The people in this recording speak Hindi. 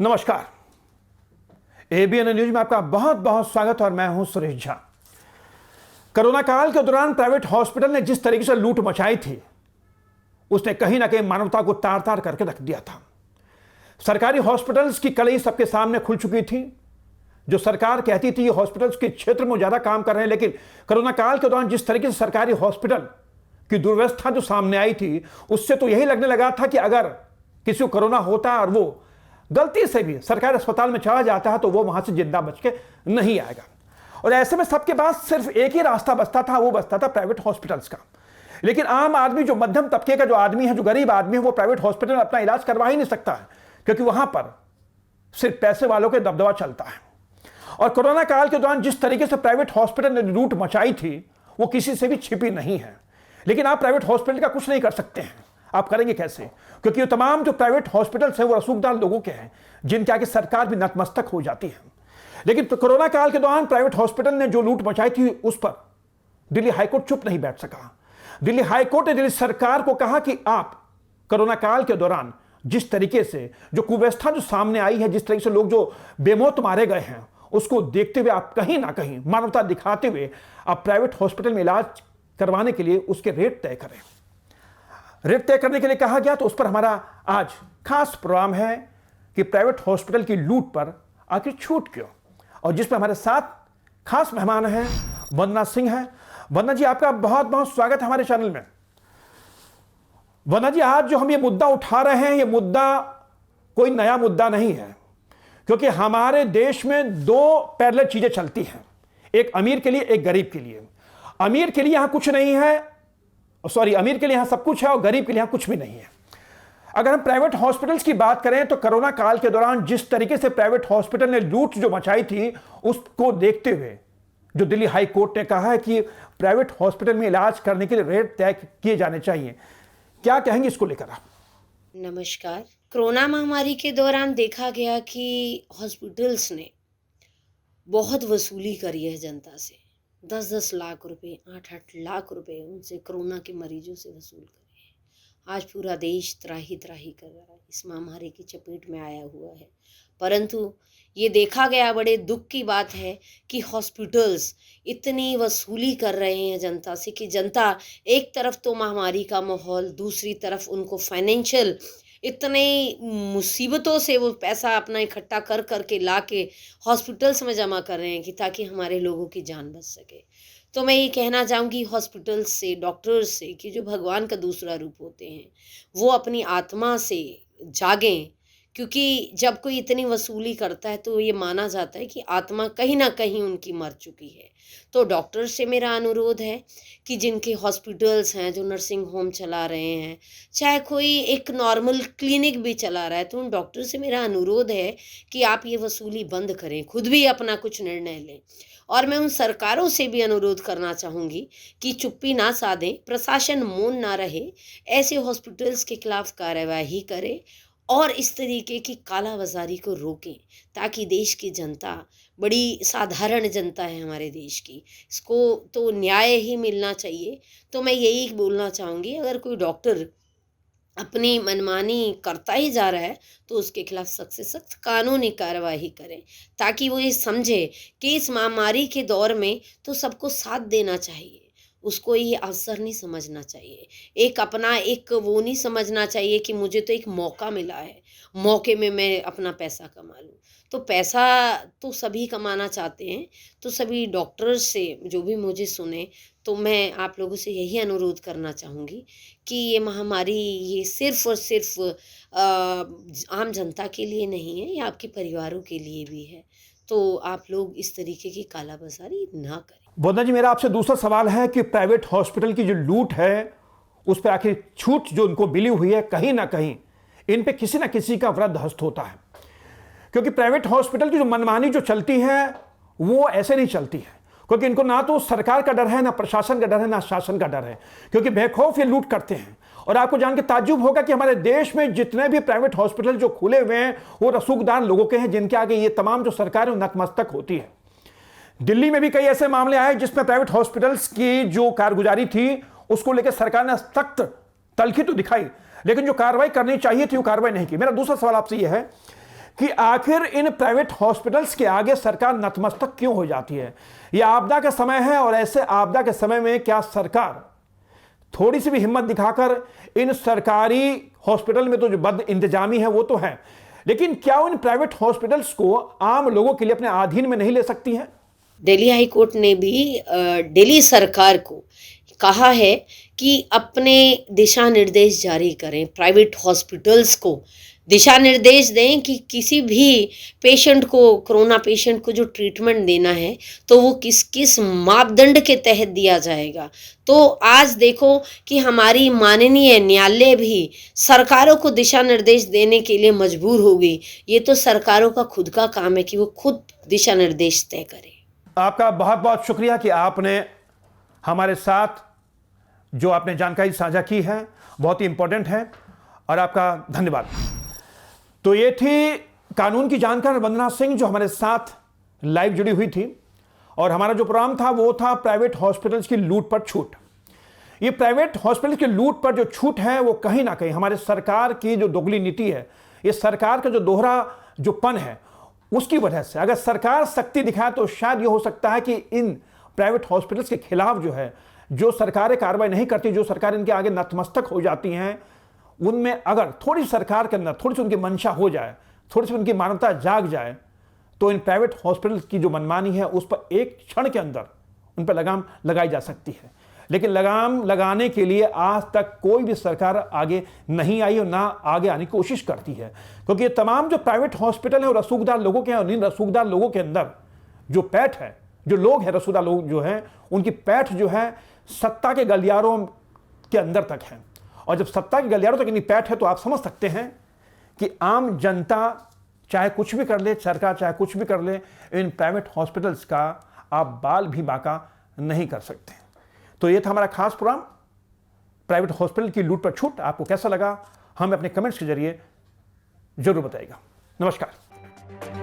नमस्कार। एबीएन न्यूज में आपका बहुत बहुत स्वागत और मैं हूं सुरेश झा। कोरोना काल के दौरान प्राइवेट हॉस्पिटल ने जिस तरीके से लूट मचाई थी उसने कहीं ना कहीं मानवता को तार तार करके रख दिया था। सरकारी हॉस्पिटल्स की कलई सबके सामने खुल चुकी थी। जो सरकार कहती थी हॉस्पिटल्स के क्षेत्र में ज्यादा काम कर रहे हैं, लेकिन कोरोना काल के दौरान जिस तरीके से सरकारी हॉस्पिटल की दुर्व्यवस्था जो सामने आई थी उससे तो यही लगने लगा था कि अगर किसी को कोरोना होता है और वो गलती से भी सरकारी अस्पताल में चला जाता है तो वो वहां से जिंदा बच के नहीं आएगा। और ऐसे में सबके पास सिर्फ एक ही रास्ता बचता था, वो बचता था प्राइवेट हॉस्पिटल्स का। लेकिन आम आदमी, जो मध्यम तबके का जो आदमी है, जो गरीब आदमी है, वो प्राइवेट हॉस्पिटल में अपना इलाज करवा ही नहीं सकता है, क्योंकि वहां पर सिर्फ पैसे वालों के दबदबा चलता है। और कोरोना काल के दौरान जिस तरीके से प्राइवेट हॉस्पिटल ने लूट मचाई थी वो किसी से भी छिपी नहीं है। लेकिन आप प्राइवेट हॉस्पिटल का कुछ नहीं कर सकते हैं। आप करेंगे कैसे? क्योंकि ये तमाम जो प्राइवेट हॉस्पिटल्स हैं वो रसूखदार लोगों के हैं, जिनके आगे सरकार भी नतमस्तक हो जाती है। लेकिन कोरोना काल के दौरान प्राइवेट हॉस्पिटल ने जो लूट मचाई थी उस पर दिल्ली हाईकोर्ट चुप नहीं बैठ सका। दिल्ली हाईकोर्ट ने दिल्ली सरकार को कहा कि आप कोरोना काल के दौरान जिस तरीके से जो कुव्यवस्था जो सामने आई है, जिस तरीके से लोग जो बेमौत मारे गए हैं, उसको देखते हुए आप कहीं ना कहीं मानवता दिखाते हुए आप प्राइवेट हॉस्पिटल में इलाज करवाने के लिए उसके रेट तय करें। रेट तय करने के लिए कहा गया, तो उस पर हमारा आज खास प्रोग्राम है कि प्राइवेट हॉस्पिटल की लूट पर आखिर छूट क्यों, और जिसमें हमारे साथ खास मेहमान हैं वंदना सिंह हैं। वंदना जी, आपका बहुत बहुत स्वागत है हमारे चैनल में। वंदना जी, आज जो हम ये मुद्दा उठा रहे हैं, ये मुद्दा कोई नया मुद्दा नहीं है, क्योंकि हमारे देश में दो पैरेलल चीजें चलती हैं, एक अमीर के लिए, एक गरीब के लिए। अमीर के लिए यहां कुछ नहीं है, अमीर के लिए यहां सब कुछ है और गरीब के लिए यहां कुछ भी नहीं है। अगर हम प्राइवेट हॉस्पिटल्स की बात करें तो कोरोना काल के दौरान जिस तरीके से प्राइवेट हॉस्पिटल ने लूट जो मचाई थी उसको देखते हुए जो दिल्ली हाई कोर्ट ने कहा है कि प्राइवेट हॉस्पिटल में इलाज करने के लिए रेट तय किए जाने चाहिए। क्या कहेंगे इसको लेकर आप? नमस्कार। कोरोना महामारी के दौरान देखा गया कि हॉस्पिटल्स ने बहुत वसूली करी है जनता से। 10-10 लाख रुपए, 8-8 लाख रुपए उनसे कोरोना के मरीजों से वसूल करे हैं। आज पूरा देश त्राही त्राही कर रहा है, इस महामारी की चपेट में आया हुआ है। परंतु ये देखा गया, बड़े दुख की बात है कि हॉस्पिटल्स इतनी वसूली कर रहे हैं जनता से कि जनता एक तरफ तो महामारी का माहौल, दूसरी तरफ उनको फाइनेंशियल इतने मुसीबतों से वो पैसा अपना इकट्ठा कर करके ला के हॉस्पिटल्स में जमा कर रहे हैं कि ताकि हमारे लोगों की जान बच सके। तो मैं ये कहना चाहूँगी हॉस्पिटल्स से, डॉक्टर्स से, कि जो भगवान का दूसरा रूप होते हैं वो अपनी आत्मा से जागें, क्योंकि जब कोई इतनी वसूली करता है तो ये माना जाता है कि आत्मा कहीं ना कहीं उनकी मर चुकी है। तो डॉक्टर से मेरा अनुरोध है कि जिनके हॉस्पिटल्स हैं, जो नर्सिंग होम चला रहे हैं, चाहे कोई एक नॉर्मल क्लिनिक भी चला रहा है, तो उन डॉक्टर से मेरा अनुरोध है कि आप ये वसूली बंद करें, खुद भी अपना कुछ निर्णय लें। और मैं उन सरकारों से भी अनुरोध करना चाहूँगी कि चुप्पी ना साधें, प्रशासन मौन ना रहे, ऐसे हॉस्पिटल्स के खिलाफ कार्यवाही करें और इस तरीके की कालाबाजारी को रोकें, ताकि देश की जनता, बड़ी साधारण जनता है हमारे देश की, इसको तो न्याय ही मिलना चाहिए। तो मैं यही बोलना चाहूँगी, अगर कोई डॉक्टर अपनी मनमानी करता ही जा रहा है तो उसके खिलाफ सख्त से सख्त कानूनी कार्यवाही करें, ताकि वो ये समझे कि इस महामारी के दौर में तो सबको साथ देना चाहिए, उसको ये अवसर नहीं समझना चाहिए, एक अपना एक वो नहीं समझना चाहिए कि मुझे तो एक मौका मिला है, मौके में मैं अपना पैसा कमा लूँ। तो पैसा तो सभी कमाना चाहते हैं। तो सभी डॉक्टर्स से जो भी मुझे सुने, तो मैं आप लोगों से यही अनुरोध करना चाहूँगी कि ये महामारी ये सिर्फ और सिर्फ आम जनता के लिए नहीं है, ये आपके परिवारों के लिए भी है। तो आप लोग इस तरीके की कालाबाजारी ना करें। वंदना जी, मेरा आपसे दूसरा सवाल है कि प्राइवेट हॉस्पिटल की जो लूट है उस पर आखिर छूट जो उनको मिली हुई है, कहीं ना कहीं इन पे किसी ना किसी का वृद्ध हस्त होता है, क्योंकि प्राइवेट हॉस्पिटल की जो मनमानी जो चलती है वो ऐसे नहीं चलती है, क्योंकि इनको ना तो सरकार का डर है, ना प्रशासन का डर है, ना शासन का डर है, क्योंकि बेखौफ ये लूट करते हैं। और आपको जान के ताज्जुब होगा कि हमारे देश में जितने भी प्राइवेट हॉस्पिटल जो खुले हुए हैं वो रसूखदार लोगों के हैं, जिनके आगे ये तमाम जो सरकार है नतमस्तक होती है। दिल्ली में भी कई ऐसे मामले आए जिसमें प्राइवेट हॉस्पिटल्स की जो कारगुजारी थी उसको लेकर सरकार ने सख्त तलखी तो दिखाई, लेकिन जो कार्रवाई करनी चाहिए थी वो कार्रवाई नहीं की। मेरा दूसरा सवाल आपसे यह है कि आखिर इन प्राइवेट हॉस्पिटल्स के आगे सरकार नतमस्तक क्यों हो जाती है। यह आपदा का समय है और ऐसे आपदा के समय में क्या सरकार थोड़ी सी भी हिम्मत दिखाकर इन सरकारी हॉस्पिटल में तो जो बद इंतजामी है वो तो है, लेकिन क्या इन प्राइवेट हॉस्पिटल्स को आम लोगों के लिए अपने अधीन में नहीं ले सकती हैं? दिल्ली हाई कोर्ट ने भी दिल्ली सरकार को कहा है कि अपने दिशा निर्देश जारी करें, प्राइवेट हॉस्पिटल्स को दिशा निर्देश दें कि किसी भी पेशेंट को, कोरोना पेशेंट को जो ट्रीटमेंट देना है तो वो किस किस मापदंड के तहत दिया जाएगा। तो आज देखो कि हमारी माननीय न्यायालय भी सरकारों को दिशा निर्देश देने के लिए मजबूर हो गई। ये तो सरकारों का खुद का काम है कि वो खुद दिशा निर्देश तय करें। आपका बहुत बहुत शुक्रिया कि आपने हमारे साथ जो आपने जानकारी साझा की है, बहुत ही इंपॉर्टेंट है, और आपका धन्यवाद। तो ये थी कानून की जानकार वंदना सिंह जो हमारे साथ लाइव जुड़ी हुई थी, और हमारा जो प्रोग्राम था वो था प्राइवेट हॉस्पिटल्स की लूट पर छूट। ये प्राइवेट हॉस्पिटल की लूट पर जो छूट है वो कहीं ना कहीं हमारे सरकार की जो दोगली नीति है, ये सरकार का जो दोहरा जो पन है उसकी वजह से अगर सरकार सख्ती दिखाए तो शायद ये हो सकता है कि इन प्राइवेट हॉस्पिटल्स के खिलाफ जो है, जो सरकारें कार्रवाई नहीं करती, जो सरकार इनके आगे नतमस्तक हो जाती हैं, उनमें अगर थोड़ी सरकार के अंदर थोड़ी सी उनकी मंशा हो जाए, थोड़ी सी उनकी मानवता जाग जाए, तो इन प्राइवेट हॉस्पिटल्स की जो मनमानी है उस पर एक क्षण के अंदर उन पर लगाम लगाई जा सकती है। लेकिन लगाम लगाने के लिए आज तक कोई भी सरकार आगे नहीं आई और ना आगे आने की कोशिश करती है, क्योंकि ये तमाम जो प्राइवेट हॉस्पिटल है वो रसूखदार लोगों के हैं, और इन रसूखदार लोगों के अंदर जो पैठ है, जो लोग हैं, रसूखदार लोग जो हैं, उनकी पैठ जो है सत्ता के गलियारों के अंदर तक है। और जब सत्ता के गलियारों तक इनकी पैठ है तो आप समझ सकते हैं कि आम जनता चाहे कुछ भी कर ले, सरकार चाहे कुछ भी कर ले, इन प्राइवेट हॉस्पिटल्स का आप बाल भी बाका नहीं कर सकते। तो ये था हमारा खास प्रोग्राम प्राइवेट हॉस्पिटल की लूट पर छूट। आपको कैसा लगा हमें अपने कमेंट्स के जरिए जरूर बताइएगा। नमस्कार।